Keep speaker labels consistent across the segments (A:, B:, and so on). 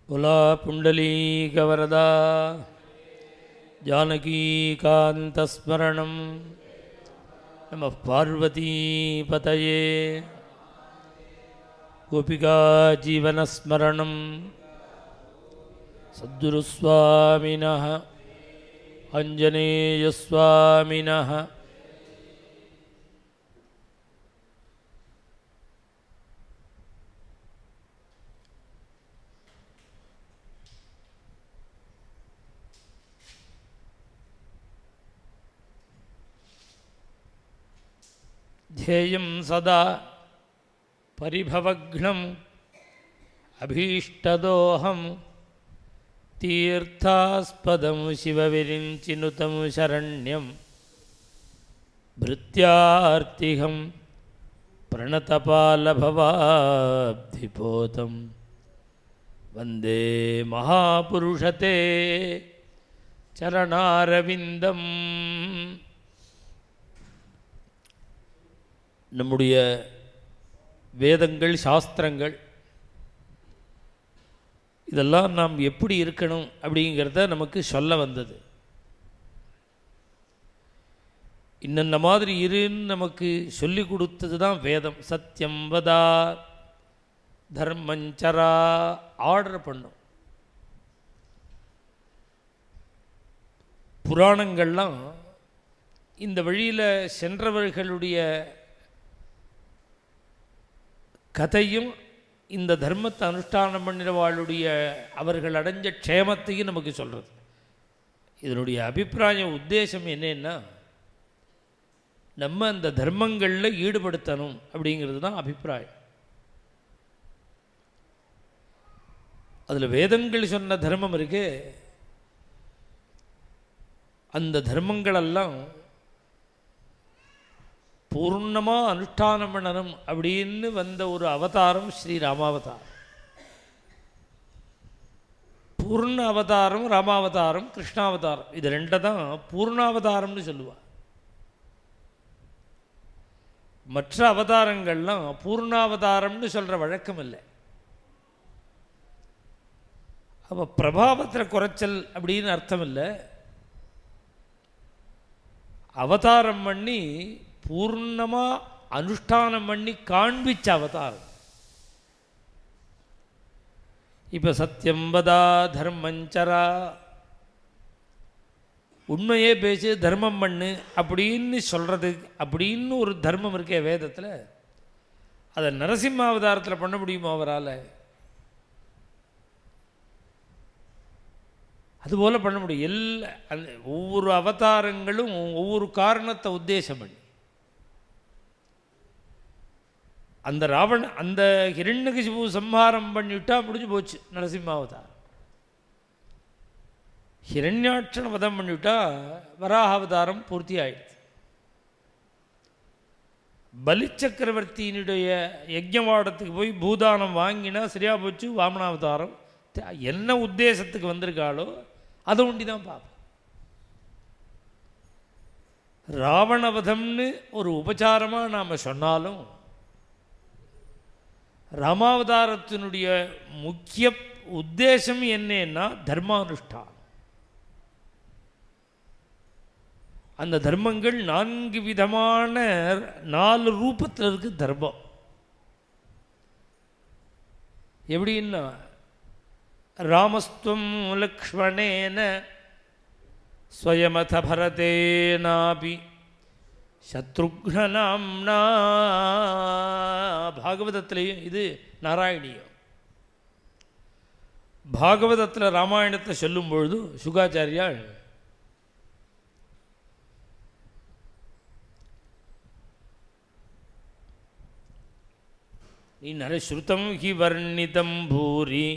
A: उला पुण्डलीकवरदा जानकीकान्तस्मरणं नमः पार्वतीपतये गोपिकाजीवनस्मरणं सद्गुरुस्वामिनः आञ्जनेयस्वामिनः ध्येयं सदा परिभवघ्नम् अभीष्टदोहं तीर्थास्पदं शिवविरिञ्चिनुतं शरण्यं भृत्यार्तिहं प्रणतपालभवाब्धिपोतं वन्दे महापुरुषते चरणारविन्दम्. நம்முடைய வேதங்கள் சாஸ்திரங்கள் இதெல்லாம் நாம் எப்படி இருக்கணும் அப்படிங்கிறத நமக்கு சொல்ல வந்தது. இன்னென்ன மாதிரி இருன்னு நமக்கு சொல்லி கொடுத்தது தான் வேதம். சத்தியம் வதா தர்மஞ்சரா ஆர்டர் பண்ணும். புராணங்கள்லாம் இந்த வழியில் சென்றவர்களுடைய கதையும் இந்த தர்மத்தை அனுஷ்டானம் பண்ணினவாளுடைய அவர்கள் அடைஞ்ச க்ஷேமத்தையும் நமக்கு சொல்கிறது. இதனுடைய அபிப்பிராயம் உத்தேசம் என்னன்னா, நம்ம அந்த தர்மங்களில் ஈடுபடுத்தணும் அப்படிங்கிறது தான் அபிப்பிராயம். அதில் வேதங்கள் சொன்ன தர்மம் இருக்கு. அந்த தர்மங்களெல்லாம் பூர்ணமாக அனுஷ்டானம் பண்ணணும் அப்படின்னு வந்த ஒரு அவதாரம் ஸ்ரீ ராமாவதாரம். பூர்ண அவதாரம் ராமாவதாரம், கிருஷ்ணாவதாரம், இது ரெண்டை தான் பூர்ணாவதாரம்னு சொல்லுவாள். மற்ற அவதாரங்கள்லாம் பூர்ணாவதாரம்னு சொல்கிற வழக்கம் இல்லை. அப்போ பிரபாவத்தில் குறைச்சல் அப்படின்னு அர்த்தம் இல்லை. அவதாரம் பண்ணி பூர்ணமாக அனுஷ்டானம் பண்ணி காண்பிச்ச அவதாரம். இப்போ சத்தியம்பதா தர்மஞ்சரா, உண்மையே பேசு தர்மம் பண்ணு அப்படின்னு சொல்கிறது அப்படின்னு ஒரு தர்மம் இருக்கே வேதத்தில். அதை நரசிம்ம அவதாரத்தில் பண்ண முடியுமா அவரால்? அதுபோல் பண்ண முடியும். ஒவ்வொரு அவதாரங்களும் ஒவ்வொரு காரணத்தை உத்தேசம் பண்ணி, அந்த அந்த ஹிரண்யகசிபு சம்ஹாரம் பண்ணிவிட்டா முடிஞ்சு போச்சு நரசிம்மாவதாரம். ஹிரண்யாட்சனை வதம் பண்ணிவிட்டா வராகாவதாரம் பூர்த்தி ஆயிடுச்சு. பலி சக்கரவர்த்தியினுடைய யஜ்ஞவாடத்துக்கு போய் பூதானம் வாங்கினா சரியா போச்சு. வாமனாவதாரம் என்ன உத்தேசத்துக்கு வந்திருக்காளோ அதை ஒண்டி தான் பார்ப்போம். ராவணவதம்னு ஒரு உபச்சாரமாக நாம் சொன்னாலும் ராமாவதாரத்தினுடைய முக்கிய உத்தேசம் என்னன்னா தர்மானுஷ்டானம். அந்த தர்மங்கள் 4 விதமான 4 ரூபத்தில் இருக்கு தர்மம். எப்படின்னா, ராமஸ்துவம் லக்ஷ்மணேன ஸ்வயமத பரதேனாபி சத்ருக்னநாம்னா. பாகவதத்திலையும் இது நாராயணியம். பாகவதத்தில் ராமாயணத்தை சொல்லும் பொழுது சுகாச்சாரியால் நரஸ்ருதம் ஹி வர்ணிதம் பூரி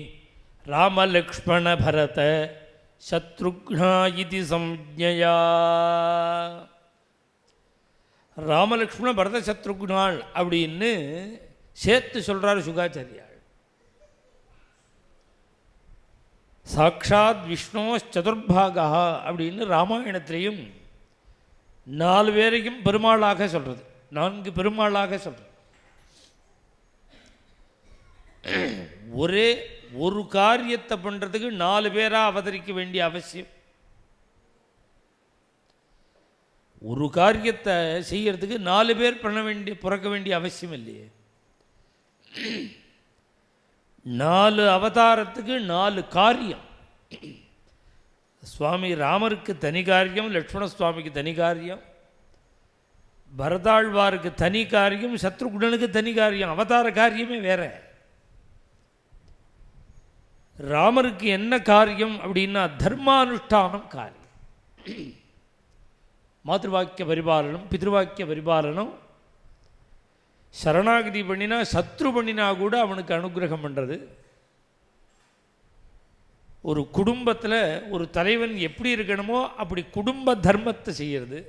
A: ராமலக்ஷ்மண பரத சத்ருக்னா இதி சம்ஞயா. ராமலக்ஷ்மண பரத சத்ருக்னாள் அப்படின்னு சேர்த்து சொல்கிறார் சுகாச்சாரியாள். சாக்ஷாத் விஷ்ணோ சதுர்பாகா அப்படின்னு ராமாயணத்திலையும் 4 பேரையும் பெருமாளாக சொல்கிறது, 4 பெருமாளாக சொல்கிறது. ஒரு காரியத்தை பண்ணுறதுக்கு 4 பேராக அவதரிக்க வேண்டிய அவசியம், ஒரு காரியத்தை செய்யறதுக்கு 4 பேர் பிறக்க வேண்டிய அவசியம் இல்லையே. 4 அவதாரத்துக்கு 4 காரியம். சுவாமி ராமருக்கு தனி காரியம், லக்ஷ்மண சுவாமிக்கு தனி காரியம், பரதாழ்வாருக்கு தனி காரியம், சத்ருகுணனுக்கு தனி காரியம். அவதார காரியமே வேற. ராமருக்கு என்ன காரியம் அப்படின்னா தர்மானுஷ்டானம் காரியம். மாதృவாக்கிய பரிபாலனம், பித்ருவாக்கிய பரிபாலனம். சரணாகதி பண்ணினா சத்ரு பண்ணினா கூட அவனுக்கு அனுகிரகம் பண்ணுறது. ஒரு குடும்பத்தில் ஒரு தலைவன் எப்படி இருக்கணுமோ அப்படி குடும்ப தர்மத்தை செய்கிறது.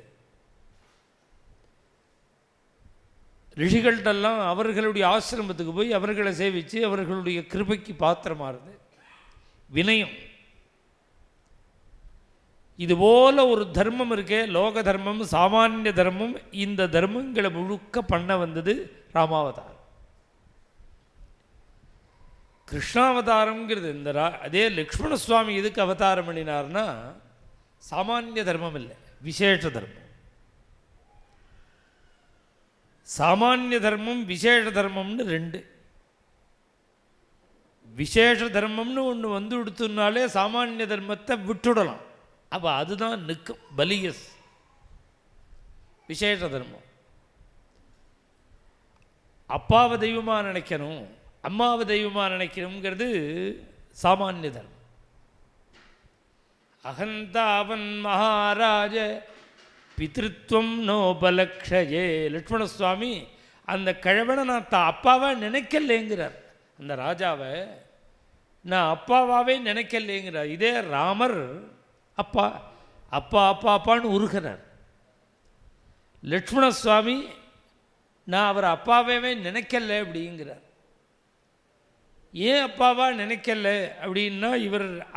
A: ரிஷிகள்கிட்டெல்லாம் அவர்களுடைய ஆசிரமத்துக்கு போய் அவர்களை சேவித்து அவர்களுடைய கிருபைக்கு பாத்திரமாறுது. வினயம். இதுபோல் ஒரு தர்மம் இருக்கே, லோக தர்மம், சாமானிய தர்மம். இந்த தர்மங்களை முழுக்க பண்ண வந்தது ராமாவதாரம். கிருஷ்ணாவதாரங்கிறது இந்த அதே லக்ஷ்மண சுவாமி எதுக்கு அவதாரம் பண்ணினார்னா சாமானிய தர்மம் இல்லை, விசேஷ தர்மம். சாமானிய தர்மம் விசேஷ தர்மம்னு 2. விசேஷ தர்மம்னு ஒன்று வந்து கொடுத்தனாலே சாமானிய தர்மத்தை விட்டுடலாம். அப்போ அதுதான் நிற்கும் பலியஸ். விசேஷ தர்மம் அப்பாவை தெய்வமாக நினைக்கணும், அம்மாவை தெய்வமாக நினைக்கணுங்கிறது சாமானிய தர்மம். அகந்தாவன் மகாராஜ பித்ருத்வம் நோபலக்ஷயே. லக்ஷ்மண சுவாமி அந்த கிழவனை நான் அப்பாவாக நினைக்கலேங்கிறார். அந்த ராஜாவை நான் அப்பாவாகவே நினைக்கலேங்கிறார். இதே ராமர் அப்பா அப்பா அப்பா அப்பான்னு உருகிறார். லக்ஷ்மண சுவாமி நான் அவர் அப்பாவே நினைக்கல அப்படிங்கிறார். ஏன் அப்பாவா நினைக்கல அப்படின்னா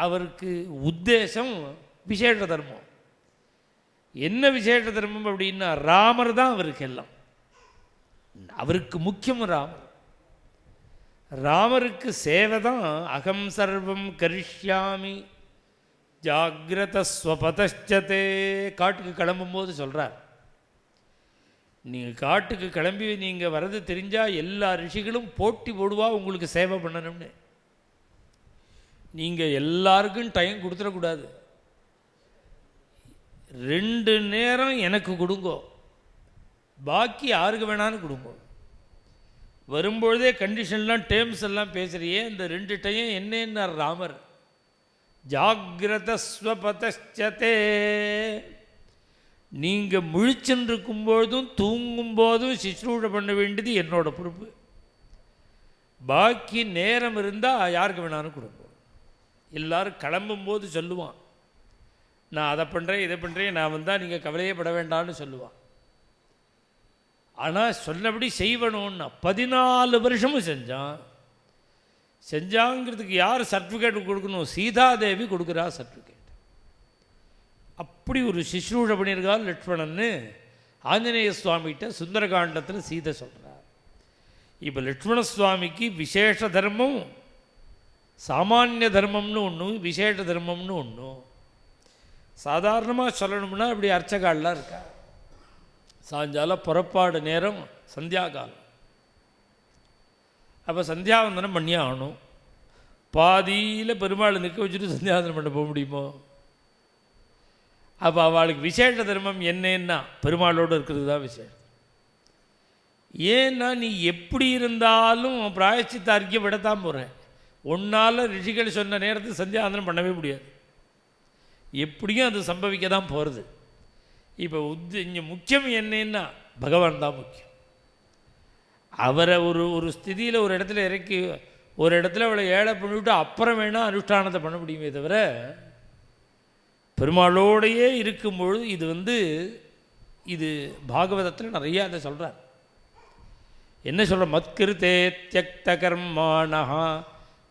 A: அவருக்கு உத்தேசம் விசேஷ தர்மம். என்ன விசேஷ தர்மம் அப்படின்னா ராமர் தான் அவருக்கு எல்லாம். அவருக்கு முக்கியம் ராமர். ராமருக்கு சேவை தான். அகம் சர்வம் கரிஷ்யாமி ஜாகிரத ஸ்வபதச்சதே. காட்டுக்கு கிளம்பும்போது சொல்கிறார், நீங்கள் காட்டுக்கு கிளம்பி நீங்கள் வர்றது தெரிஞ்சால் எல்லா ரிஷிகளும் போட்டி போடுவா உங்களுக்கு சேவை பண்ணணும்னு. நீங்கள் எல்லாருக்கும் டைம் கொடுத்துடக்கூடாது. 2 நேரம் எனக்கு கொடுங்கோ, பாக்கி யாருக்கு வேணாலும் கொடுங்கோ. வரும்பொழுதே கண்டிஷன்லாம் டேர்ம்ஸ் எல்லாம் பேசுகிறியே, இந்த 2 டைம் என்னன்னார் ராமர். ஜாகிரத ஸ்வபதச்சதே. நீங்கள் முழிச்சுருக்கும்போதும் தூங்கும்போதும் சிஸ்ரூஷை பண்ண வேண்டியது என்னோட பொறுப்பு. பாக்கி நேரம் இருந்தால் யாருக்கு வேணாலும் கொடுப்போம். எல்லோரும் கிளம்பும்போது சொல்லுவான், நான் அதை பண்ணுறேன் இதை பண்ணுறேன், நான் வந்தால் நீங்கள் கவலையே பட வேண்டாம்னு சொல்லுவான். ஆனால் சொன்னபடி செய்வணும்னா 14 வருஷமும் செஞ்சாங்கிறதுக்கு யார் சர்டிஃபிகேட் கொடுக்கணும்? சீதாதேவி கொடுக்குறா சர்டிஃபிகேட். அப்படி ஒரு சிஸ்ரூஷை பண்ணியிருக்கார் லக்ஷ்மணன்னு ஆஞ்சநேய சுவாமிகிட்ட சுந்தரகாண்டத்தில் சீதை சொல்கிறார். இப்போ லக்ஷ்மண சுவாமிக்கு விசேஷ தர்மம், சாமானிய தர்மம்னு ஒன்று, விசேஷ தர்மம்னு ஒன்று. சாதாரணமாக சொல்லணும்னா இப்படி அர்ச்சகாலெலாம் இருக்கா. சாயங்கால புறப்பாடு நேரம் சந்தியாகாலம். அப்போ சந்தியாவந்தனம் பண்ணி ஆகணும். பாதியில் பெருமாள் நிற்க வச்சுட்டு சந்தியாவந்தனம் பண்ண போக முடியுமோ? அப்போ அவளுக்கு விசேஷ தர்மம் என்னன்னா பெருமாளோடு இருக்கிறது தான் விசேஷம். ஏன்னா நீ எப்படி இருந்தாலும் பிராயச்சித்த அறிக்கை விடத்தான் போகிறேன். ஒன்றால் ரிஷிகள் சொன்ன நேரத்துக்கு சந்தியாவந்தனம் பண்ணவே முடியாது. எப்படியும் அது சம்பவிக்க தான் போகிறது. இப்போ இங்கே முக்கியம் என்னன்னா பகவான் தான் முக்கியம். அவரை ஒரு ஸ்திதியில் ஒரு இடத்துல இறக்கி ஒரு இடத்துல அவளை ஏழை பண்ணிவிட்டு அப்புறம் வேணால் அனுஷ்டானத்தை பண்ண முடியுமே தவிர பெருமாளோடையே இருக்கும்பொழுது இது பாகவதத்தில் நிறையா அதை சொல்கிறார். என்ன சொல்கிற? மத்கிருத்தே தியக்த கர்மாணா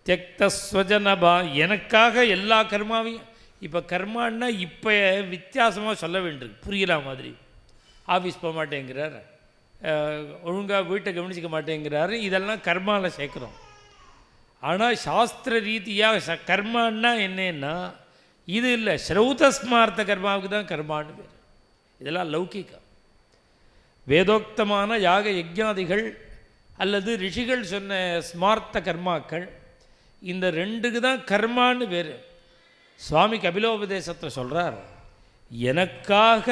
A: தியக்த ஸ்வஜனபா. எனக்காக எல்லா கர்மாவையும். இப்போ கர்மான்னா இப்போ வித்தியாசமாக சொல்ல வேண்டியிருக்கு, புரியல மாதிரி. ஆஃபீஸ் போக மாட்டேங்கிறார், ஒழுங்காக வீட்டை கவனிச்சிக்க மாட்டேங்கிறாரு, இதெல்லாம் கர்மாவில் சேர்க்குறோம். ஆனால் சாஸ்திர ரீதியாக கர்மான்னா என்னன்னா இது இல்லை, ஸ்ரௌதஸ்மார்த்த கர்மாவுக்கு தான் கர்மான்னு பேர். இதெல்லாம் லௌகிகம். வேதோக்தமான யாக யஜ்ஞாதிகள் அல்லது ரிஷிகள் சொன்ன ஸ்மார்த்த கர்மாக்கள், இந்த ரெண்டுக்கு தான் கர்மான்னு பேர். சுவாமி கபிலோபதேசத்தை சொல்கிறார், எனக்காக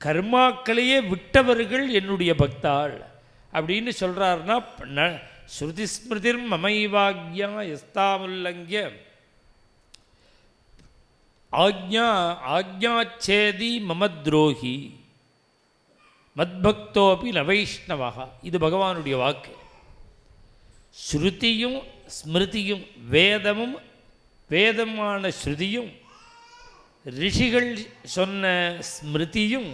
A: கர்மாக்களையே விட்டவர்கள் என்னுடைய பக்தாள் அப்படின்னு சொல்கிறாருன்னா, ஸ்ருதி ஸ்மிருதிர் மமைவாக்யா எஸ்தாமுல்லங்கிய ஆக்ஞாச்சேதி மமத்ரோஹி மத்பக்தோபி நவைஷ்ணவா. இது பகவானுடைய வாக்கு. ஸ்ருதியும் ஸ்மிருதியும் வேதமான ஸ்ருதியும் ரிஷிகள் சொன்ன ஸ்மிருதியும்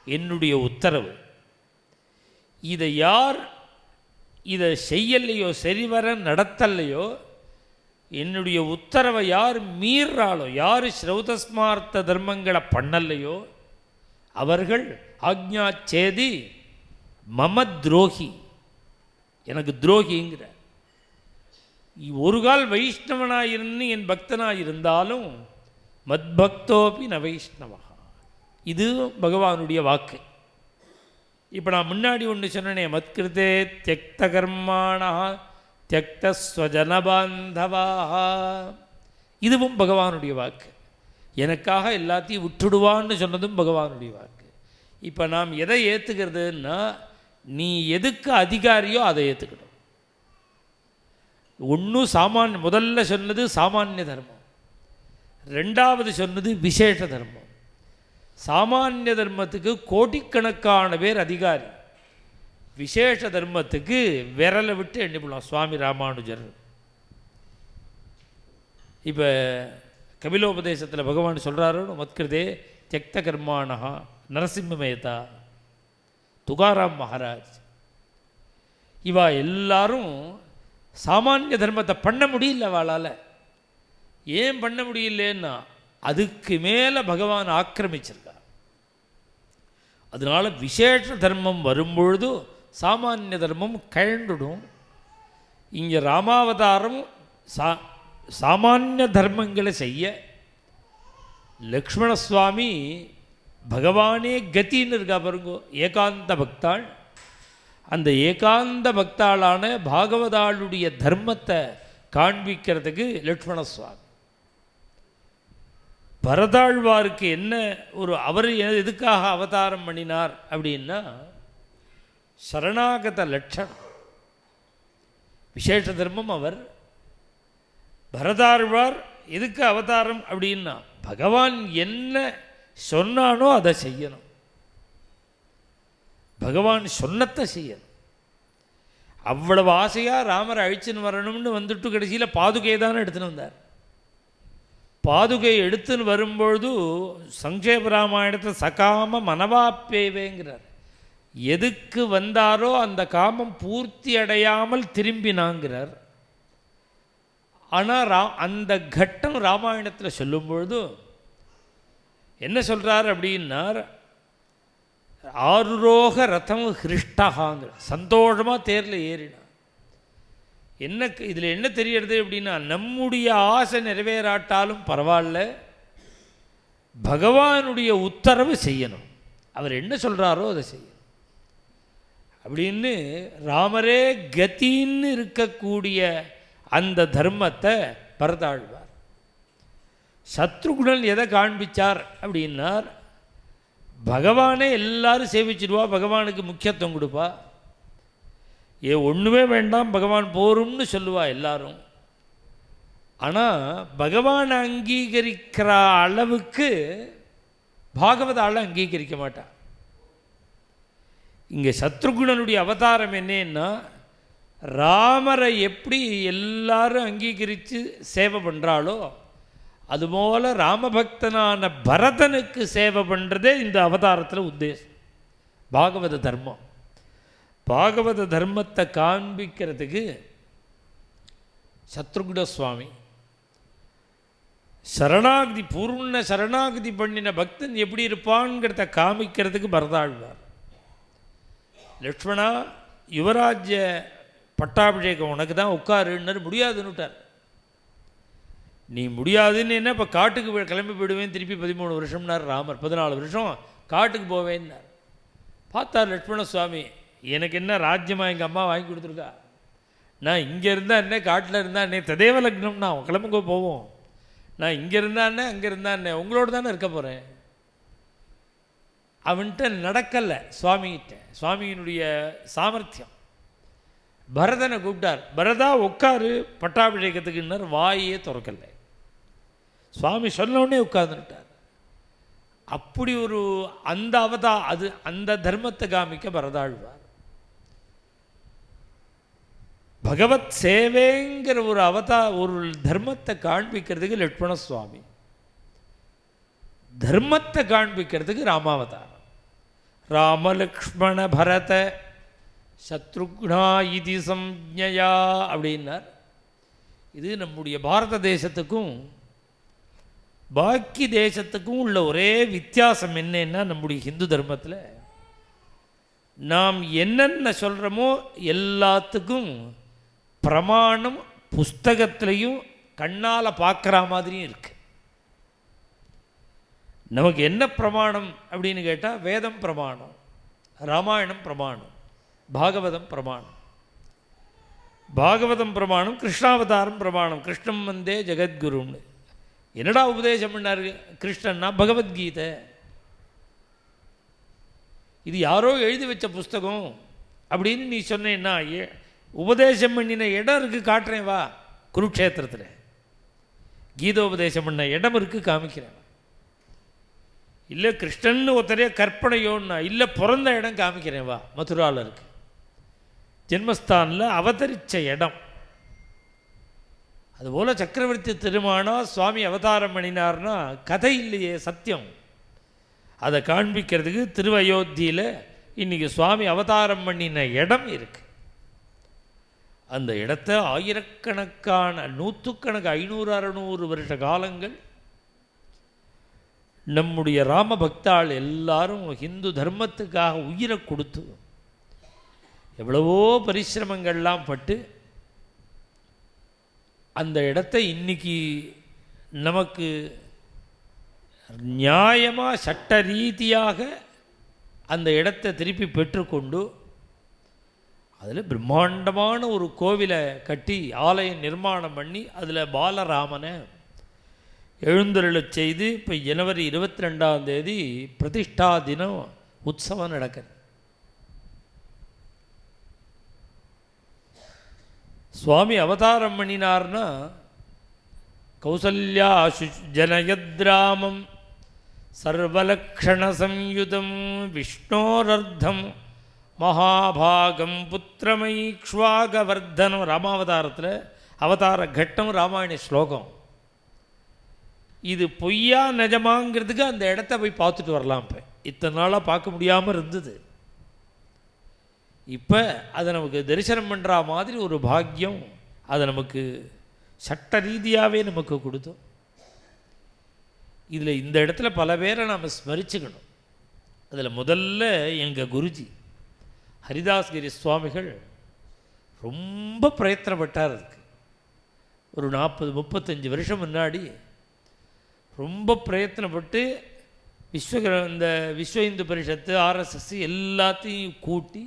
A: என்னுடைய உத்தரவு. இதை யார் இதை செய்யலையோ, சரிவர நடத்தலையோ, என்னுடைய உத்தரவை யார் மீறாலோ, யார் ஸ்ரௌதஸ்மார்த்த தர்மங்களை பண்ணலையோ அவர்கள் ஆக்ஞாச்சேதி மம துரோகி, எனக்கு துரோகிங்கிற. ஒரு கால் வைஷ்ணவனாயிருந்து என் பக்தனாயிருந்தாலும் மத்பக்தோபி ந வைஷ்ணவா. இது பகவானுடைய வாக்கு. இப்போ நான் முன்னாடி ஒன்று சொன்னேனே, மத்கிருதே தியக்த கர்மாணா தியக்த ஸ்வஜனபாந்தவா, இதுவும் பகவானுடைய வாக்கு. எனக்காக எல்லாத்தையும் விட்டுடுவான்னு சொன்னதும் பகவானுடைய வாக்கு. இப்போ நாம் எதை ஏற்றுக்கிறதுன்னா, நீ எதுக்கு அதிகாரியோ அதை ஏற்றுக்கணும். ஒன்று முதல்ல சொன்னது சாமானிய தர்மம், ரெண்டாவது சொன்னது விசேஷ தர்மம். சாமானிய தர்மத்துக்கு கோடிக்கணக்கான பேர் அதிகாரி, விசேஷ தர்மத்துக்கு விரலை விட்டு எண்ணிப்படலாம். சுவாமி ராமானுஜர் இப்போ கபிலோபதேசத்தில் பகவான் சொல்கிறாரு, மத்கிருதே தியக்த கர்மாணா நரசிம்ம மேத்தா, துகாராம் மகாராஜ், இவா எல்லாரும் சாமானிய தர்மத்தை பண்ண முடியல. அவளால் ஏன் பண்ண முடியலன்னா, அதுக்கு மேலே பகவான் ஆக்கிரமிச்சிருக்கா. அதனால் விசேஷ தர்மம் வரும்பொழுது சாமானிய தர்மம் கழண்டுடும். இங்கே ராமாவதாரம் சாமானிய தர்மங்களை செய்ய, லக்ஷ்மண சுவாமி பகவானே கத்தின்னு இருக்கா பாருங்கோ, ஏகாந்த பக்தாள். அந்த ஏகாந்த பக்தாளான பாகவதாளுடைய தர்மத்தை காண்பிக்கிறதுக்கு லக்ஷ்மண சுவாமி. பரதாழ்வாருக்கு என்ன ஒரு, அவர் எதுக்காக அவதாரம் பண்ணினார் அப்படின்னா, சரணாகத லட்சணம் விசேஷ தர்மம். அவர் பரதாழ்வார் எதுக்கு அவதாரம் அப்படின்னா, பகவான் என்ன சொன்னானோ அதை செய்யணும், பகவான் சொன்னத்தை செய்யணும். அவ்வளவு ஆசையாக ராமரை அழிச்சுன்னு வரணும்னு வந்துட்டு கடைசியில் பாதுகையை தானே எடுத்துன்னு வந்தார். பாதுகை எடுத்துன்னு வரும்பொழுது சங்கேப ராமாயணத்தை சகாம மனவாப்பேவேங்கிறார். எதுக்கு வந்தாரோ அந்த காமம் பூர்த்தி அடையாமல் திரும்பினாங்கிறார். ஆனால் அந்த கட்டம் ராமாயணத்தில் சொல்லும்பொழுது என்ன சொல்கிறார் அப்படின்னார், ஆருரோக ரதம் ஹிருஷ்டகாங்கிற, சந்தோஷமாக தேரில் ஏறினார். என்ன இதில் என்ன தெரியறது அப்படின்னா, நம்முடைய ஆசை நிறைவேறாட்டாலும் பரவாயில்ல, பகவானுடைய உத்தரவு செய்யணும், அவர் என்ன சொல்கிறாரோ அதை செய்யணும் அப்படின்னு ராமரே கத்தின்னு இருக்கக்கூடிய அந்த தர்மத்தை பரதாழ்வார். சத்ருகுணன் எதை காண்பிச்சார் அப்படின்னார், பகவானே எல்லாரும் சேவிச்சிடுவா, பகவானுக்கு முக்கியத்துவம் கொடுப்பா, ஒன்றுமே வேண்டாம் பகவான் போரும்னு சொல்லுவா எல்லாரும். ஆனால் பகவான் அங்கீகரிக்கிற அளவுக்கு பாகவதால் அங்கீகரிக்க மாட்டான். இங்கே சத்ருகுணனுடைய அவதாரம் என்னன்னா, ராமரை எப்படி எல்லாரும் அங்கீகரித்து சேவை பண்ணுறாளோ அதுபோல் ராமபக்தனான பரதனுக்கு சேவை பண்ணுறதே இந்த அவதாரத்தில் உத்தேசம். பாகவத தர்மம், பாகவத தர்மத்தை காண்பிக்கிறதுக்கு சத்ருகுண சுவாமி சரணாகதி, பூர்ண சரணாகதி பண்ணின பக்தன் எப்படி இருப்பான்ங்கிறத காமிக்கிறதுக்கு பரதாழ்வார். லக்ஷ்மணா யுவராஜ்ய பட்டாபிஷேகம் உனக்கு தான் உட்காருன்னு முடியாதுன்னு விட்டார். நீ முடியாதுன்னு என்ன இப்போ காட்டுக்கு கிளம்பி போயிடுவேன் திருப்பி 13 வருஷம்னார் ராமர். 14 வருஷம் காட்டுக்கு போவேன்னார். பார்த்தார் லட்சுமண சுவாமி, எனக்கு என்ன ராஜ்யமாக எங்கள் அம்மா வாங்கி கொடுத்துருக்கா, நான் இங்கே இருந்தால் என்ன காட்டில் இருந்தால் என்ன ததேவ லக்னம்னா கிளம்புங்க போவோம், நான் இங்கே இருந்தானே அங்கே இருந்தானே உங்களோட தானே இருக்க போகிறேன். அவன்கிட்ட நடக்கலை சுவாமிகிட்ட, சுவாமியினுடைய சாமர்த்தியம். பரதனை கூப்பிட்டார், பரதா உட்காரு பட்டாபிஷேகத்துக்குன்னார். வாயே திறக்கலை. சுவாமி சொன்னோடனே உட்கார்ந்துட்டார். அப்படி ஒரு அந்த அது அந்த தர்மத்தை காமிக்க பரதாழ்வார். பகவத் சேவைங்கிற ஒரு ஒரு தர்மத்தை காண்பிக்கிறதுக்கு லட்சுமண சுவாமி, தர்மத்தை காண்பிக்கிறதுக்கு ராமாவதாரம். ராமலக்ஷ்மண பரத சத்ருக்னா இதி சம்ஞயா அப்படின்னார். இது நம்முடைய பாரத தேசத்துக்கும் பாக்கி தேசத்துக்கும் உள்ள ஒரே வித்தியாசம் என்னன்னா, நம்முடைய ஹிந்து தர்மத்தில் நாம் என்னென்ன சொல்கிறோமோ எல்லாத்துக்கும் பிரமாணம் புஸ்தகத்திலையும் கண்ணால் பார்க்குற மாதிரியும் இருக்குது. நமக்கு என்ன பிரமாணம் அப்படின்னு கேட்டால் வேதம் பிரமாணம், ராமாயணம் பிரமாணம், பாகவதம் பிரமாணம். பாகவதம் பிரமாணம், கிருஷ்ணாவதாரம் பிரமாணம். கிருஷ்ணம் வந்தே ஜெகத்குருன்னு என்னடா உபதேசம் பண்ணார் கிருஷ்ணன்னா பகவத்கீதை. இது யாரோ எழுதி வச்ச புஸ்தகம் அப்படின்னு நீ சொன்னேன்னா, உபதேசம் பண்ணின இடம் இருக்குது காட்டுறேன் வா, குருக்ஷேத்திரத்தில் கீதோபதேசம் பண்ண இடம் இருக்குது காமிக்கிறேன். இல்லை கிருஷ்ணன் ஒருத்தரையே கற்பனையோன்னா, இல்லை பிறந்த இடம் காமிக்கிறேன் வா, மதுராவில் இருக்கு, ஜென்மஸ்தானில் அவதரித்த இடம். அதுபோல் சக்கரவர்த்தி திருமானா சுவாமி அவதாரம் பண்ணினார்னா கதை இல்லையே, சத்தியம். அதை காண்பிக்கிறதுக்கு திருவயோத்தியில் இன்றைக்கி சுவாமி அவதாரம் பண்ணின இடம் இருக்குது. அந்த இடத்த ஆயிரக்கணக்கான நூற்றுக்கணக்கு 500-600 வருஷ காலங்கள் நம்முடைய ராம பக்தாள் எல்லாரும் ஹிந்து தர்மத்துக்காக உயிரை கொடுத்து எவ்வளவோ பரிசிரமங்கள்லாம் பட்டு அந்த இடத்தை இன்னைக்கு நமக்கு நியாயமாக சட்ட ரீதியாக அந்த இடத்தை திருப்பி பெற்றுக்கொண்டு அதில் பிரம்மாண்டமான ஒரு கோவிலை கட்டி ஆலயம் நிர்மாணம் பண்ணி அதில் பாலராமனை எழுந்தருளச் செய்து இப்போ ஜனவரி 22ஆம் தேதி பிரதிஷ்டா தினம் உற்சவம் நடக்குது. சுவாமி அவதாரம் பண்ணினார்னா கௌசல்யா ஜனயத்ராமம் சர்வலக்ஷண சம்யுதம் விஷ்ணோரர்த்தம் மகாபாகம் புத்திரமைக்ஷ்வாகவர்தனம். ராமாவதாரத்தில் அவதார கட்டம் ராமாயண ஸ்லோகம். இது பொய்யா நிஜமாங்கிறதுக்கு அந்த இடத்த போய் பார்த்துட்டு வரலாம். இப்போ இத்தனை நாளாக பார்க்க முடியாமல் இருந்தது, இப்போ அதை நமக்கு தரிசனம் பண்ணுற மாதிரி ஒரு பாக்கியம் அதை நமக்கு சட்ட ரீதியாகவே நமக்கு கொடுத்தோம். இதில் இந்த இடத்துல பல பேரை நாம் ஸ்மரிச்சுக்கணும். அதில் முதல்ல எங்கள் குருஜி ஹரிதாஸ்கிரி சுவாமிகள் ரொம்ப பிரயத்தனப்பட்டார். அதுக்கு ஒரு 40-35 வருஷம் முன்னாடி ரொம்ப பிரயத்தனப்பட்டு இந்த விஸ்வ இந்து பரிஷத்து ஆர்எஸ்எஸ் எல்லாத்தையும் கூட்டி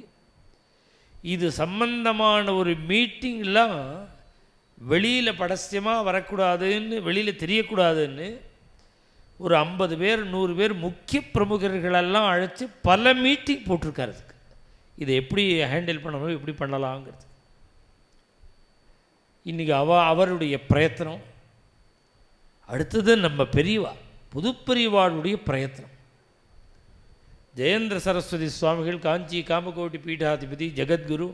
A: இது சம்பந்தமான ஒரு மீட்டிங்லாம் வெளியில் படஸ்யமாக வரக்கூடாதுன்னு, வெளியில் தெரியக்கூடாதுன்னு ஒரு 50 பேர் 100 பேர் முக்கிய பிரமுகர்களெல்லாம் அழைச்சி பல மீட்டிங் போட்டிருக்காரு. அதுக்கு இதை எப்படி ஹேண்டில் பண்ணணும், எப்படி பண்ணலாங்கிறது இன்றைக்கி அவருடைய பிரயத்தனம். அடுத்தது நம்ம பெரியவா புதுப்பெரியவாளுடைய பிரயத்தனம். ஜெயேந்திர சரஸ்வதி சுவாமிகள் காஞ்சி காமகோட்டி பீடாதிபதி ஜெகத்குரு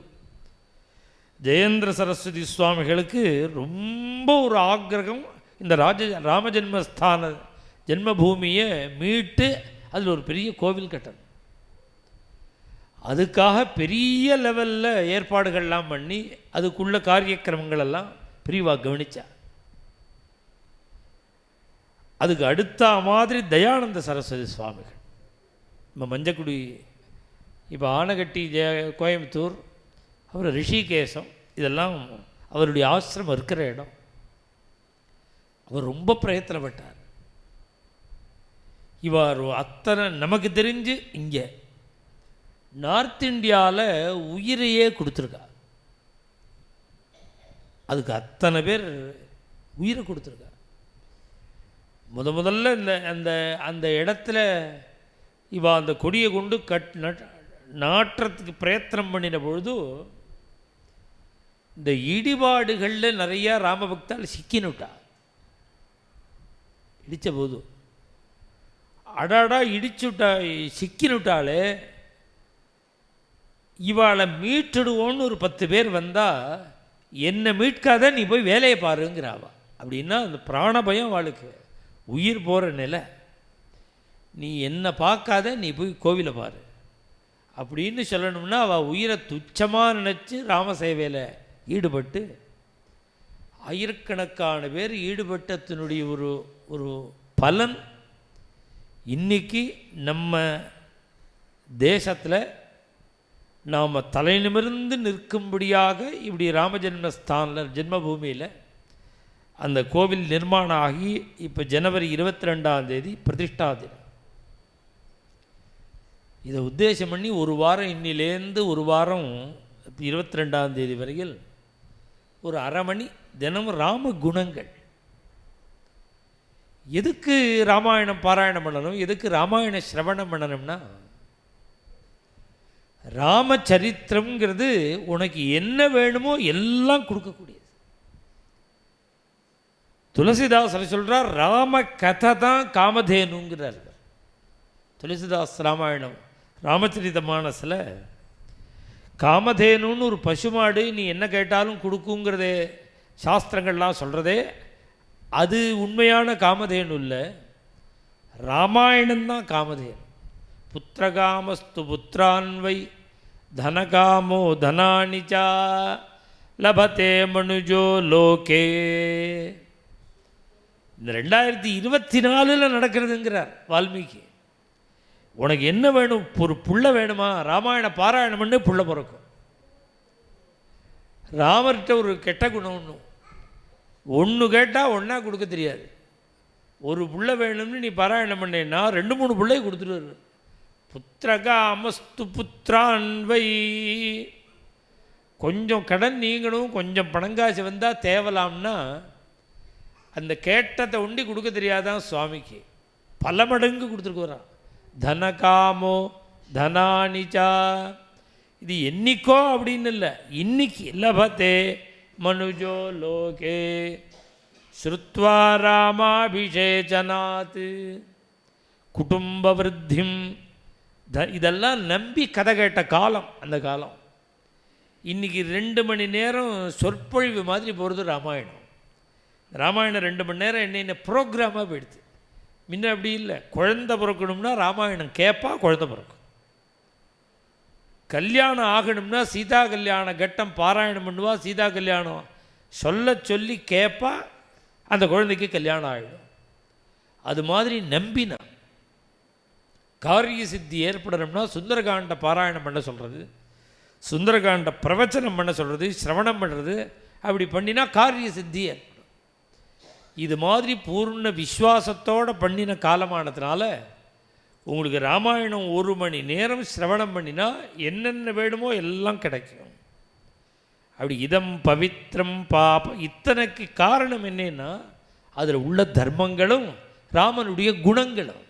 A: ஜெயேந்திர சரஸ்வதி சுவாமிகளுக்கு ரொம்ப ஒரு ஆக்கிரகம் இந்த ராமஜென்மஸ்தான ஜென்மபூமியை மீட்டு அதில் ஒரு பெரிய கோவில் கட்டணும். அதுக்காக பெரிய லெவலில் ஏற்பாடுகள்லாம் பண்ணி அதுக்குள்ள காரியக்கிரமங்களெல்லாம் பெரியவா கவனித்தா. அதுக்கு அடுத்த மாதிரி தயானந்த சரஸ்வதி சுவாமிகள் நம்ம மஞ்சக்குடி இப்போ ஆனகட்டி கோயம்புத்தூர், அப்புறம் ரிஷிகேசம், இதெல்லாம் அவருடைய ஆசிரமம் இருக்கிற இடம். அவர் ரொம்ப பிரயத்தனப்பட்டார். இவர் அத்தனை நமக்கு தெரிஞ்சு இங்கே நார்த் இந்தியாவில் உயிரையே கொடுத்துருக்கா. அதுக்கு அத்தனை பேர் உயிரை கொடுத்துருக்கா. முதல்ல அந்த அந்த இடத்துல இவ அந்த கொடியை கொண்டு நாட்டுறதுக்கு பிரயத்தனம் பண்ணின பொழுது இந்த இடிபாடுகளில் நிறையா ராமபக்தால் சிக்கினுட்டா. இடித்த போது அடாடா இடிச்சுட்டா, சிக்கினுட்டாலே இவாளை மீட்டுடுவோன்னு ஒரு 10 பேர் வந்தால் என்னை மீட்காத, நீ போய் வேலையை பாருங்கிறாவா. அப்படின்னா அந்த பிராண பயம் அவளுக்கு, உயிர் போகிற நிலை. நீ என்னை பார்க்காத, நீ போய் கோவிலை பாரு அப்படின்னு சொல்லணும்னா அவள் உயிரை துச்சமாக நினச்சி ராமசேவையில் ஈடுபட்டு ஆயிரக்கணக்கான பேர் ஈடுபட்டத்தினுடைய ஒரு பலன் இன்றைக்கி நம்ம தேசத்தில் நாம் தலை நிமிர்ந்து நிற்கும்படியாக இப்படி ராமஜென்மஸ்தானில் ஜென்மபூமியில் அந்த கோவில் நிர்மாணம் ஆகி இப்போ ஜனவரி 22 பிரதிஷ்டா தினம். இதை உத்தேசம் பண்ணி ஒரு வாரம், இன்னிலேருந்து ஒரு வாரம் 22 வரையில் ஒரு அரை மணி தினமும் ராம குணங்கள். எதுக்கு ராமாயணம் பாராயணம் பண்ணணும், எதுக்கு ராமாயண சிரவணம் பண்ணணும்னா, ராமச்சரித்திரம்ங்கிறது உனக்கு என்ன வேணுமோ எல்லாம் கொடுக்கக்கூடியது. துளசிதாசர் சொல்கிறார், ராம கதை தான் காமதேனுங்கிறார். துளசிதாஸ் ராமாயணம் ராமச்சரித மானஸில் காமதேனுன்னு ஒரு பசுமாடு நீ என்ன கேட்டாலும் கொடுக்குங்கிறதே சாஸ்திரங்கள்லாம் சொல்கிறதே, அது உண்மையான காமதேனு இல்லை, ராமாயணம்தான் காமதேனு. புத்திரகாமஸ்து புத்திரான்வை தனகாமோ தனானிச்சா லபத்தே மனுஜோ லோகே. இந்த 2024 நடக்கிறதுங்கிறார் வால்மீகி. உனக்கு என்ன வேணும், ஒரு புள்ள வேணுமா, ராமாயண பாராயணம் பண்ணி புள்ள பிறக்கும். ராமர்கிட்ட ஒரு கெட்ட குணம் ஒன்று கேட்டால் ஒன்றா கொடுக்க தெரியாது. ஒரு புள்ள வேணும்னு நீ பாராயணம் பண்ணேன்னா 2-3 பிள்ளையை கொடுத்துருவாரு. புத்திரகா அமஸ்து புத்திரான்வை. கொஞ்சம் கடன் நீங்கணும், கொஞ்சம் பணங்காசு வந்தால் தேவலாம்னா அந்த கேட்டத்தை உண்டி கொடுக்க தெரியாதான் சுவாமிக்கு. பல மடங்கு கொடுத்துருக்கு வரான். தனகாமோ தனானிச்சா. இது என்னைக்கோ அப்படின்னு இல்லை, இன்னைக்கு லபத்தே மனுஜோ லோகே ஸ்ருத்வா ராமாபிஷேச்சனாத் குடும்ப விருத்திம். இதெல்லாம் நம்பி கதை கேட்ட காலம் அந்த காலம். இன்றைக்கி 2 மணி நேரம் சொற்பொழிவு மாதிரி போகிறது ராமாயணம். ராமாயணம் 2 மணி நேரம் என்ன ப்ரோக்ராமாக போயிடுது. முன்ன அப்படி இல்லை. குழந்தை பிறக்கணும்னா ராமாயணம் கேட்பா, குழந்தை பிறக்கும். கல்யாணம் ஆகணும்னா சீதா கல்யாண கட்டம் பாராயணம் பண்ணுவா, சீதா கல்யாணம் சொல்லி கேட்பா, அந்த குழந்தைக்கு கல்யாணம் ஆகிடும். அது மாதிரி நம்பினா காரிய சித்தி ஏற்படணும்னா சுந்தரகாண்ட பாராயணம் பண்ண சொல்கிறது, சுந்தரகாண்ட பிரவச்சனம் பண்ண சொல்கிறது, சிரவணம் பண்ணுறது. அப்படி பண்ணினா காரிய சித்தி ஏற்படும். இது மாதிரி பூர்ண விஸ்வாசத்தோடு பண்ணின காலமானதுனால உங்களுக்கு ராமாயணம் 1 மணி நேரம் சிரவணம் பண்ணினா என்னென்ன வேணுமோ எல்லாம் கிடைக்கும். அப்படி இதம் பவித்ரம் பாப. இத்தனைக்கு காரணம் என்னன்னா அதில் உள்ள தர்மங்களும் ராமனுடைய குணங்களும்.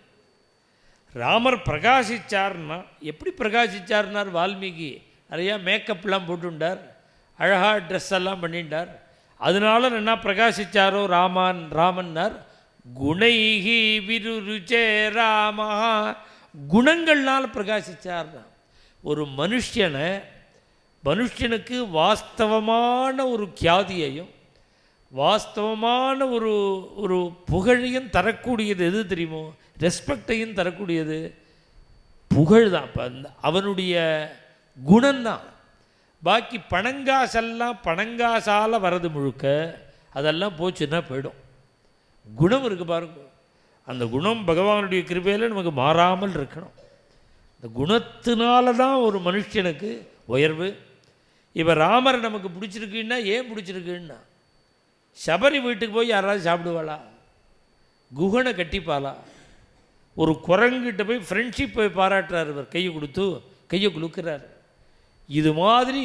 A: ராமர் பிரகாசிச்சார்னா எப்படி பிரகாசிச்சார்னார் வால்மீகி. நிறையா மேக்கப்லாம் போட்டுண்டார், அழகாக ட்ரெஸ் எல்லாம் பண்ணிட்டார். அதனால என்ன பிரகாசிச்சாரோ ராமன்னார். குணைகி விருருச்சே ராமா. குணங்கள்னால் பிரகாசிச்சார். ஒரு மனுஷனுக்கு வாஸ்தவமான ஒரு கியாதியையும் வாஸ்தவமான ஒரு புகழையும் தரக்கூடியது எது தெரியுமோ, ரெஸ்பெக்டையும் தரக்கூடியது புகழ் தான். இப்போ அவனுடைய குணம்தான். பாக்கி பணங்காசால் வரது முழுக்க அதெல்லாம் போச்சுன்னா போயிடும். குணம் இருக்குது பாருங்க. அந்த குணம் பகவானுடைய கிருபையில் நமக்கு மாறாமல் இருக்கணும். அந்த குணத்தினால தான் ஒரு மனுஷனுக்கு உயர்வு. இப்போ ராமரை நமக்கு பிடிச்சிருக்குன்னா ஏன் பிடிச்சிருக்குன்னா, சபரி வீட்டுக்கு போய் யாராவது சாப்பிடுவாளா? குகனை கட்டிப்பாளா? ஒரு குரங்கிட்ட போய் ஃப்ரெண்ட்ஷிப் போய் பாராட்டுறார், இவர் கையை கொடுத்து கையை குலுக்கிறார். இது மாதிரி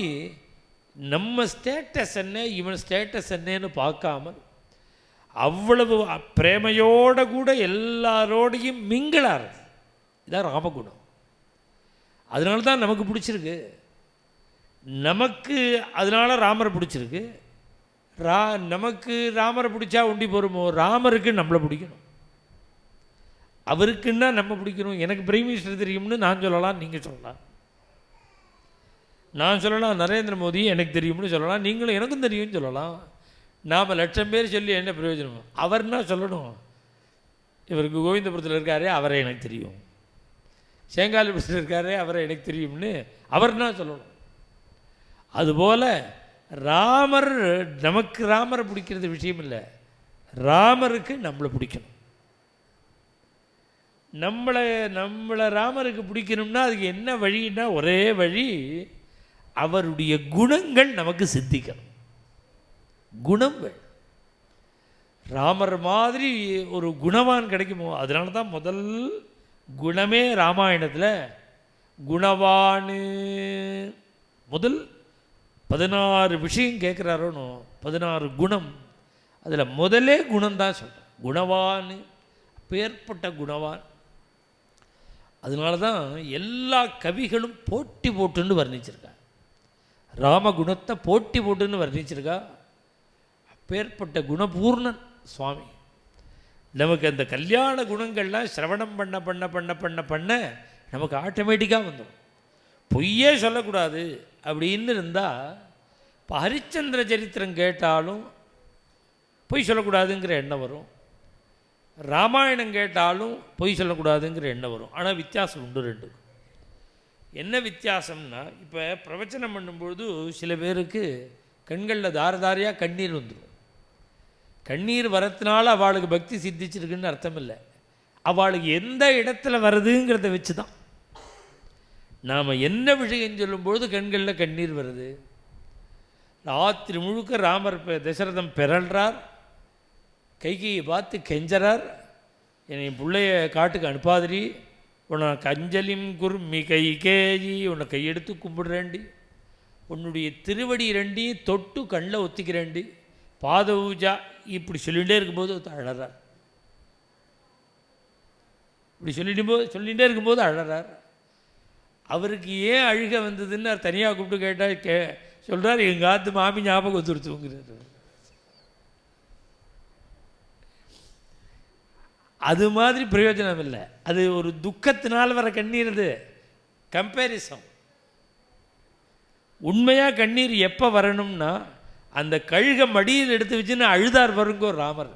A: நம்ம ஸ்டேட்டஸ் என்ன, இவன் ஸ்டேட்டஸ் என்னன்னு பார்க்காமல் அவ்வளவு பிரேமையோட கூட எல்லாரோடையும் மிங்கிளார். இதான் ராமகுணம். அதனால தான் நமக்கு பிடிச்சிருக்கு. நமக்கு அதனால ராமரை பிடிச்சிருக்கு. நமக்கு ராமரை பிடிச்சா உண்டி போகிறோமோ, ராமருக்கு நம்மளை பிடிக்கணும். அவருக்குன்னா நம்ம பிடிக்கணும். எனக்கு பிரைம் மினிஸ்டர் தெரியும்னு நான் சொல்லலாம், நீங்கள் சொல்லலாம். நான் சொல்லலாம் நரேந்திர மோடி எனக்கு தெரியும்னு சொல்லலாம், நீங்களும் எனக்கும் தெரியும்னு சொல்லலாம். நாம் லட்சம் பேர் சொல்லி என்ன பிரயோஜனம்? அவர்னா சொல்லணும், இவருக்கு கோவிந்தபுரத்தில் இருக்காரே அவரை எனக்கு தெரியும், சேங்காலிபுரத்தில் இருக்காரே அவரை எனக்கு தெரியும்னு அவர்னா சொல்லணும். அதுபோல் ராமர், நமக்கு ராமரை பிடிக்கிறது விஷயம் இல்லை, ராமருக்கு நம்மளை பிடிக்கணும். நம்மளை ராமருக்கு பிடிக்கணும்னா அதுக்கு என்ன வழின்னா, ஒரே வழி, அவருடைய குணங்கள் நமக்கு சித்திக்கணும். குணங்கள் ராமர் மாதிரி ஒரு குணவான் கிடைக்குமோ, அதனால தான் முதல் குணமே ராமாயணத்தில் குணவான். முதல் 16 விஷயம் கேட்குறாரோன்னு, 16 குணம், அதில் முதலே குணம்தான் சொல்கிறேன். குணவான், பேர்பட்ட குணவான். அதனால தான் எல்லா கவிகளும் போட்டி போட்டுன்னு வர்ணிச்சிருக்கா. ராமகுணத்தை போட்டி போட்டுன்னு வர்ணிச்சிருக்கா. அப்பேற்பட்ட குணபூர்ணன் சுவாமி. நமக்கு அந்த கல்யாண குணங்கள்லாம் சிரவணம் பண்ண பண்ண பண்ண பண்ண பண்ண நமக்கு ஆட்டோமேட்டிக்காக வந்துடும். பொய்யே சொல்லக்கூடாது அப்படின்னு இருந்தால், இப்போ ஹரிச்சந்திர சரித்திரம் கேட்டாலும் பொய் சொல்லக்கூடாதுங்கிற எண்ணம் வரும், ராமாயணம் கேட்டாலும் பொய் சொல்லக்கூடாதுங்கிற எண்ணம் வரும். ஆனால் வித்தியாசம் உண்டு ரெண்டுக்கும். என்ன வித்தியாசம்னா, இப்போ பிரவச்சனம் பண்ணும்பொழுது சில பேருக்கு கண்களில் தாரதாரியாக கண்ணீர் வந்துடும். கண்ணீர் வரத்தினால அவளுக்கு பக்தி சித்திச்சிருக்குன்னு அர்த்தம் இல்லை, அவளுக்கு எந்த இடத்துல வருதுங்கிறத வச்சு தான். நாம் என்ன விஷயம் சொல்லும்பொழுது கண்களில் கண்ணீர் வருது. ராத்திரி முழுக்க ராமர் தசரதம் பிறல்றார், கைகையை பார்த்து கெஞ்சறார், என்னை பிள்ளைய காட்டுக்கு அனுப்பாதிரி, உனக்கு அஞ்சலிம் குர்மி கைகேயி, உன்னை கையெடுத்து கும்பிடுறேண்டி, உன்னுடைய திருவடி ரெண்டி தொட்டு கண்ணில் ஒத்திக்கிறேண்டி, பாதபூஜா, இப்படி சொல்லிகிட்டே இருக்கும்போது அழறார். இப்படி சொல்லிகிட்டே இருக்கும்போது அழறார். அவருக்கு ஏன் அழுக வந்ததுன்னு தனியாக கூப்பிட்டு கேட்டால் சொல்கிறார், எங்கள் ஆத்து மாமி ஞாபகம் வந்துருத்துங்கிறார். அது மாதிரி பிரயோஜனம் இல்லை, அது ஒரு துக்கத்தினால் வர கண்ணீர். அது கம்பேரிசன். உண்மையாக கண்ணீர் எப்போ வரணும்னா, அந்த கழுக மடியில் எடுத்து வச்சுன்னு அழுதார் வருங்கோ ராமர்.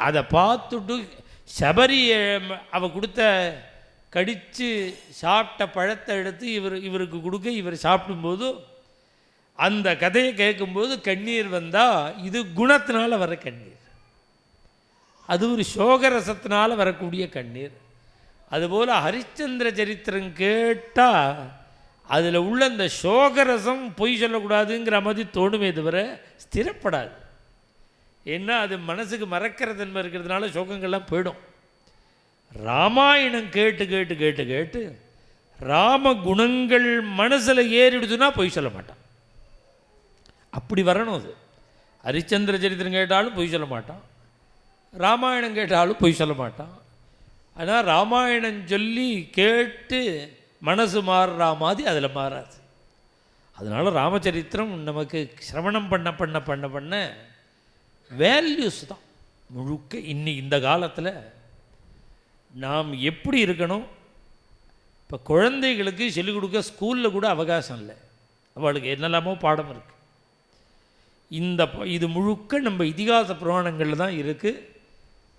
A: அதை பார்த்துட்டு சபரி அவ கொடுத்த கடித்து சாப்பிட்ட பழத்தை எடுத்து இவருக்கு கொடுக்க, இவர் சாப்பிடும்போது அந்த கதையை கேட்கும்போது கண்ணீர் வந்தால் இது குணத்தினால் வர கண்ணீர், அது ஒரு சோகரசத்தினால் வரக்கூடிய கண்ணீர். அதுபோல் ஹரிச்சந்திர சரித்திரம் கேட்டால் அதில் உள்ள இந்த சோகரசம் பொய் சொல்லக்கூடாதுங்கிற மாதிரி தோணுமே தவிர ஸ்திரப்படாது. ஏன்னா அது மனசுக்கு மறக்கிற தன்மை இருக்கிறதுனால சோகங்கள்லாம் போயிடும். ராமாயணம் கேட்டு கேட்டு கேட்டு கேட்டு ராம குணங்கள் மனசில் ஏறிடுதுன்னா பொய் சொல்ல மாட்டான். அப்படி வரணும். அது ஹரிச்சந்திர சரித்திரம் கேட்டாலும் பொய் சொல்ல மாட்டான், ராமாயணம் கேட்டாலும் பொய் சொல்ல மாட்டான். ஆனால் ராமாயணம் சொல்லி கேட்டு மனசு மாறுறா மாதிரி அதில் மாறாது. அதனால் ராமச்சரித்திரம் நமக்கு சிரவணம் பண்ண பண்ண பண்ண பண்ண வேல்யூஸ் தான் முழுக்க. இந்த காலத்தில் நாம் எப்படி இருக்கணும்? இப்போ குழந்தைகளுக்கு சொல்லிக் கொடுக்க ஸ்கூலில் கூட அவகாசம் இல்லை, அவளுக்கு என்னெல்லாமோ பாடம் இருக்குது. இது முழுக்க நம்ம இதிகாச புராணங்களில் தான் இருக்குது.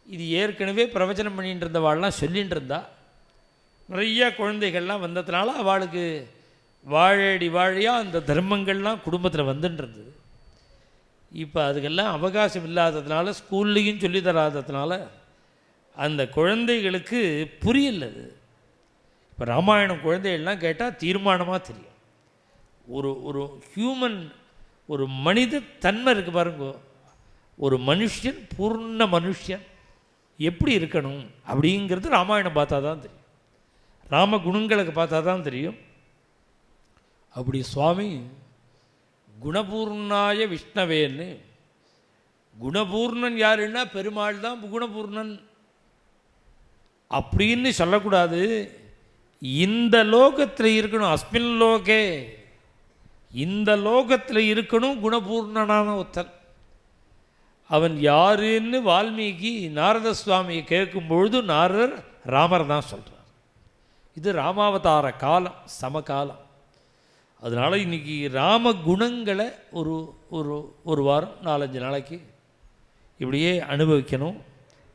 A: இது ஏற்கனவே பிரவச்சனம் பண்ணிகிட்டு இருந்தவாள்லாம் சொல்லிகிட்டு இருந்தா. நிறைய குழந்தைகள்லாம் வந்ததுனால அவளுக்கு வாழடி வாழையாக அந்த தர்மங்கள்லாம் குடும்பத்தில் வந்துன்றது. இப்போ அதுக்கெல்லாம் அவகாசம் இல்லாததுனால, ஸ்கூல்லையும் சொல்லி தராததுனால அந்த குழந்தைகளுக்கு புரியல. அது இப்போ ராமாயணம் குழந்தைகள்லாம் கேட்டால் தீர்மானமாக தெரியும். ஒரு ஒரு ஹியூமன் ஒரு மனித தன்மை இருக்குது பாருங்க. ஒரு மனுஷன் பூர்ண மனுஷன் எப்படி இருக்கணும் அப்படிங்கிறது ராமாயணம் பார்த்தா தான் தெரியும், ராம குணங்களுக்கு பார்த்தா தான் தெரியும். அப்படி சுவாமி குணபூர்ணாய விஷ்ணவேன்னு, குணபூர்ணன் யாருன்னா பெருமாள் தான் குணபூர்ணன் அப்படின்னு சொல்லக்கூடாது. இந்த லோகத்தில் இருக்கணும், அஸ்மின் லோகே, இந்த லோகத்தில் இருக்கணும் குணபூர்ணனான ஒருத்தன். அவன் யாருன்னு வால்மீகி நாரத சுவாமியை கேட்கும்பொழுது நாரதர் ராமர் தான் சொல்கிறார். இது ராமாவதார காலம், சமகாலம். அதனால் இன்றைக்கி ராம குணங்களை ஒரு ஒரு ஒரு வாரம் 4-5 நாளைக்கு இப்படியே அனுபவிக்கணும்.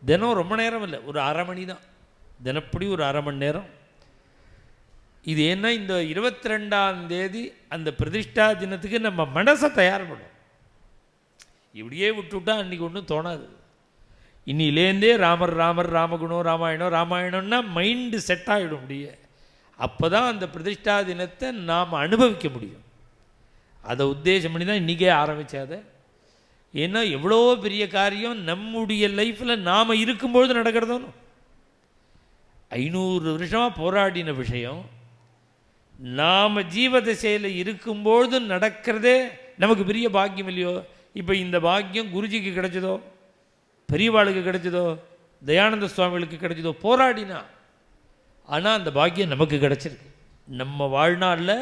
A: தினம் ரொம்ப நேரம் இல்லை, ஒரு அரை மணி தான், தினப்படி ஒரு அரை மணி நேரம். இது என்ன, இந்த 22ஆம் தேதி அந்த பிரதிஷ்டா தினத்துக்கு நம்ம மனசை தயார் பண்ணும். இப்படியே விட்டுவிட்டா அன்றைக்கி ஒன்றும் தோணாது. இன்னிலேருந்தே ராமர் ராமர், ராமகுணம், ராமாயணம் ராமாயணம்னா மைண்டு செட் ஆகிடும் முடிய. அப்போ தான் அந்த பிரதிஷ்டா தினத்தை நாம் அனுபவிக்க முடியும். அதை உத்தேசம் பண்ணி தான் இன்றைக்கே ஆரம்பித்தாத. ஏன்னா எவ்வளோ பெரிய காரியம் நம்முடைய லைஃப்பில் நாம் இருக்கும்பொழுது நடக்கிறதோன்னு. 500 வருஷமாக போராடின விஷயம் நாம் ஜீவதசையில் இருக்கும்பொழுது நடக்கிறதே நமக்கு பெரிய பாக்கியம் இல்லையோ. இப்போ இந்த பாக்கியம் குருஜிக்கு கிடைச்சதோ, பெரியவாளுக்கு கிடைச்சதோ, தயானந்த சுவாமிகளுக்கு கிடைச்சதோ, போராடினா. ஆனால் அந்த பாக்கியம் நமக்கு கிடச்சிருக்கு. நம்ம வாழ்நாளில்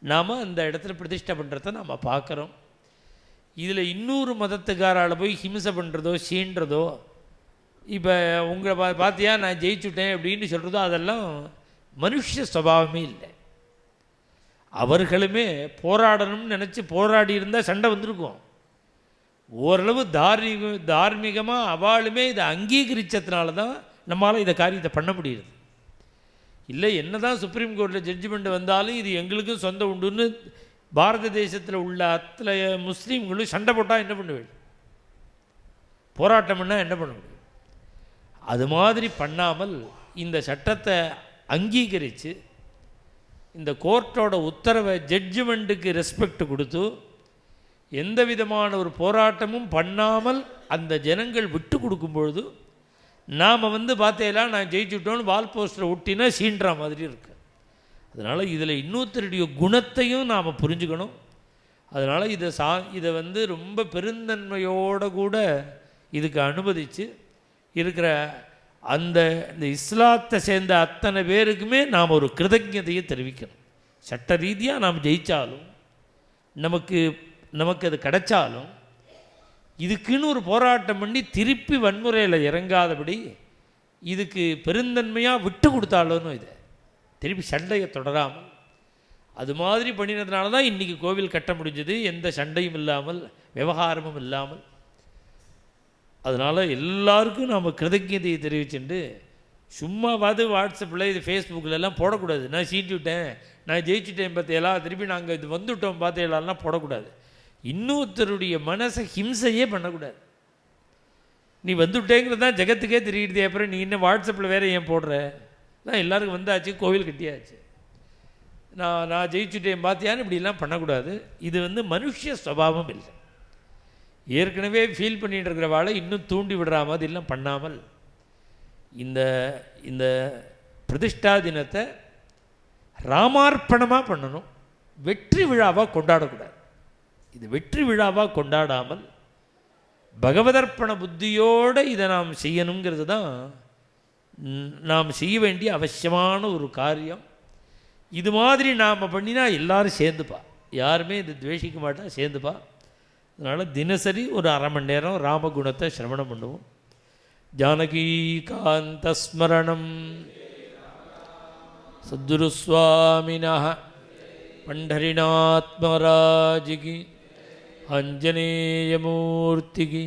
A: நாம் அந்த இடத்துல பிரதிஷ்டை பண்ணுறத நாம் பார்க்குறோம். இதில் இன்னொரு மதத்துக்காரால் போய் ஹிம்சை பண்ணுறதோ சீன்றதோ, இப்போ உங்களை பார்த்தியா நான் ஜெயிச்சுட்டேன் அப்படின்னு சொல்கிறதோ, அதெல்லாம் மனுஷ சுபாவமே இல்லை. அவர்களுமே போராடணும்னு நினச்சி போராடி இருந்தால் சண்டை வந்திருக்கும். ஓரளவு தார்மீகமாக அவளுமே இதை அங்கீகரித்ததுனால தான் நம்மளால் இதை காரியத்தை பண்ண முடியுது. இல்லை என்ன தான் சுப்ரீம் கோர்ட்டில் ஜட்ஜ்மெண்ட் வந்தாலும் இது எங்களுக்கும் சொந்த உண்டுன்னு பாரத தேசத்தில் உள்ள அத்தனை முஸ்லீம்களும் சண்டை போட்டால் என்ன பண்ணுவேன், போராட்டம்னா என்ன பண்ண முடியும்? அது மாதிரி பண்ணாமல் இந்த சட்டத்தை அங்கீகரித்து இந்த கோர்ட்டோட உத்தரவை ஜட்ஜ்மெண்ட்டுக்கு ரெஸ்பெக்ட் கொடுத்து எந்த விதமான ஒரு போராட்டமும் பண்ணாமல் அந்த ஜனங்கள் விட்டு கொடுக்கும்பொழுது நாம் பார்த்தேலாம் நான் ஜெயிச்சுட்டோன்னு வால் போஸ்டரை ஒட்டினா சீன்ற மாதிரி இருக்கு. அதனால் இதில் இன்னொருத்தருடைய குணத்தையும் நாம் புரிஞ்சுக்கணும். அதனால் இதை ரொம்ப பெருந்தன்மையோடு கூட இதுக்கு அனுமதித்து இருக்கிற இந்த இஸ்லாத்தை சேர்ந்த அத்தனை பேருக்குமே நாம் ஒரு கிருதஜதையை தெரிவிக்கணும். சட்ட ரீதியாக நாம் ஜெயித்தாலும் நமக்கு அது கிடைச்சாலும் இதுக்குன்னு ஒரு போராட்டம் பண்ணி திருப்பி வன்முறையில் இறங்காதபடி இதுக்கு பெருந்தன்மையாக விட்டு கொடுத்தாலும் இதை திருப்பி சண்டையை தொடராமல் அது மாதிரி பண்ணினதுனால தான் இன்றைக்கி கோவில் கட்ட முடிஞ்சது, எந்த சண்டையும் இல்லாமல் விவகாரமும் இல்லாமல். அதனால் எல்லாருக்கும் நாம் கிருதஜதையை தெரிவிச்சுட்டு சும்மாவாது வாட்ஸ்அப்பில் இது ஃபேஸ்புக்கிலலாம் போடக்கூடாது. நான் சீட்டுவிட்டேன், நான் ஜெயிச்சுட்டேன் பார்த்தையெல்லாம், திருப்பி நாங்கள் இது வந்துவிட்டோம் பார்த்தையெல்லாம் போடக்கூடாது. இன்னொருத்தருடைய மனசை ஹிம்சையே பண்ணக்கூடாது. நீ வந்துவிட்டேங்கிறது தான் ஜெகத்துக்கே தெரியுது. அப்புறம் நீ இன்னும் வாட்ஸ்அப்பில் வேறு ஏன் போடுற? தான் எல்லாருக்கும் வந்தாச்சு, கோவில் கட்டியாச்சு, நான் ஜெயிச்சுட்டேன் பார்த்தியான்னு இப்படிலாம் பண்ணக்கூடாது. இது மனுஷ சுபாவம் இல்லை. ஏற்கனவே ஃபீல் பண்ணிகிட்டு இருக்கிற வாழை இன்னும் தூண்டி விடுற மாதிரிலாம் பண்ணாமல் இந்த பிரதிஷ்டா தினத்தை ராமார்ப்பணமாக பண்ணணும், வெற்றி விழாவாக கொண்டாடக்கூடாது. இது வெற்றி விழாவாக கொண்டாடாமல் பகவதர்ப்பண புத்தியோடு இதை நாம் செய்யணுங்கிறது தான் நாம் செய்ய வேண்டிய அவசியமான ஒரு காரியம். இது மாதிரி நாம் பண்ணினா எல்லோரும் சேர்ந்துப்பா, யாருமே இது துவேஷிக்க மாட்டா, சேர்ந்துப்பா. அதனால் தினசரி ஒரு அரை மணி நேரம் ராமகுணத்தை சிரவணம் பண்ணுவோம். ஜானகீகாந்த ஸ்மரணம் சத்குருஸ்வாமினஹ பண்டரிநாத் மகாராஜ்கி ஆஞ்சநேயமூர்த்திகி